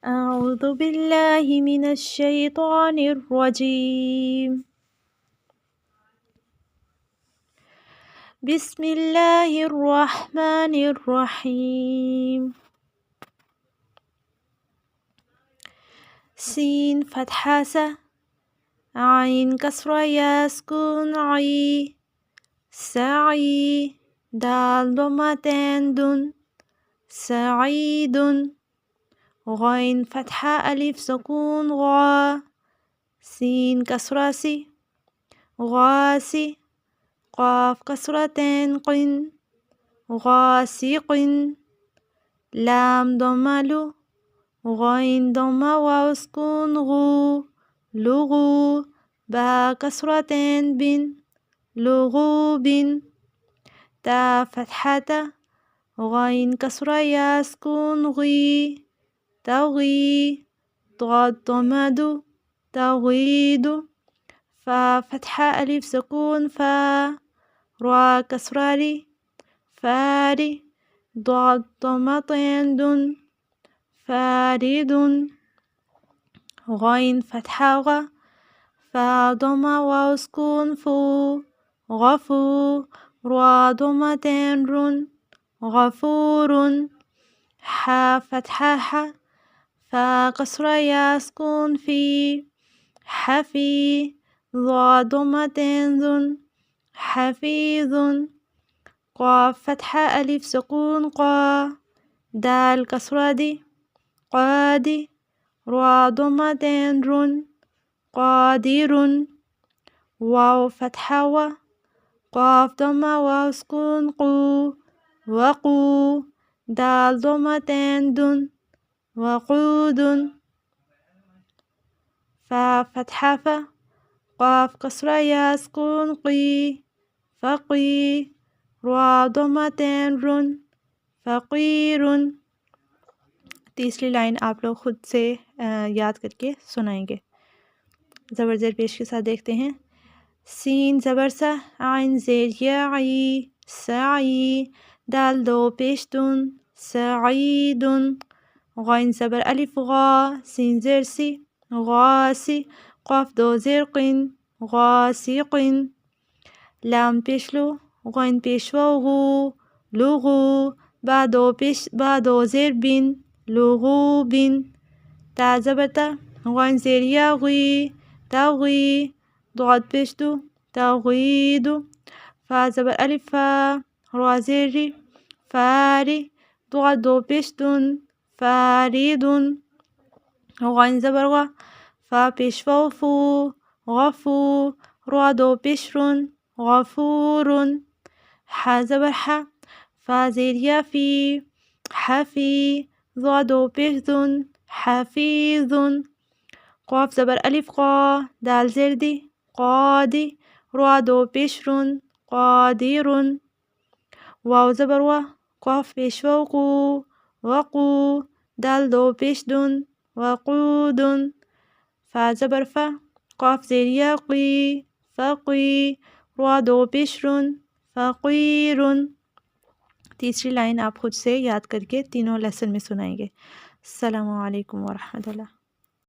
أعوذ بالله من الشيطان الرجيم بسم الله الرحمن الرحيم سين فتحة س عين كسرة يا سكون عي سعي دال ضمتين دن سعيد غين فتحة ألف سكون غا سين كسرة سي غاسي قاف كسرتين قن غاسق لام ضملو غين ضمة واو سكون غو لغو با كسرتين بن لغوب تا فتحة غين كسرة يا سكون غي تغي ضاد ضمد تغيد فا فتحة ألف سكون فا را كسرة فاري ضاد ضمتين دن فارد غين فتحة غ فا ضمة واو سكون فو غفو را ضمتين رن غفور حا فتحة ح فا كسرة يا سكون في حفي ضا ضمتين ذن حفيظ قاف فتحة ألف سكون قا دال كسرة دي قادي را ضمتين رن قادر واو فتحة و قاف ضمة واو سكون قو وقو دال ضمتين دن وقود فا فتحة ف قاف كسرة يا سكون قي فقي را ضمتين رن فقير तीसरी लाइन आप लोग खुद से याद करके सुनाएंगे। ज़बर ज़ेर पेश के साथ देखते हैं। सीन ज़बर सा आइन ज़ेर याई साई दाल दो पेश दुन सईदुन गैन ज़बर अलिफ गा सीन ज़ेर सी गासी क़ाफ दो ज़ेर क़िन गासिक़िन लाम पेश लो गैन पेश वाव गु लुगु बा दो ज़ेर बिन लुगुबिन ता ज़बर ता गैन ज़ेर या गी तागी ضاد पेश दो तागीदु फा ज़बर अलिफ फा रा ज़ेर री फारी ضاد दो पेश दुन फारिदुन गैन ज़बर गा फा पेश वाव फू गफू रा दो पेश रुन गफूरुन हा ज़बर हा फा ज़ेर या फी حفي ضاد पेश दुन حفيظ قاف ज़बर अलिफ क़ा दाल ज़ेर दी क़ादी रा दो पेश रुन क़ादिरुन वाव ज़बर वा क़ाफ पेश वाव क़ू वक़ू दाल दो पेश दुन वक़ूदुन फा ज़बर फ़ा क़ाफ ज़ेर या क़ी फ़क़ी रा दो पेश रुन फ़क़ीरुन। तीसरी लाइन आप खुद से याद करके तीनों लेसन में सुनाएंगे। अस्सलामु अलैकुम व रहमतुल्लाह।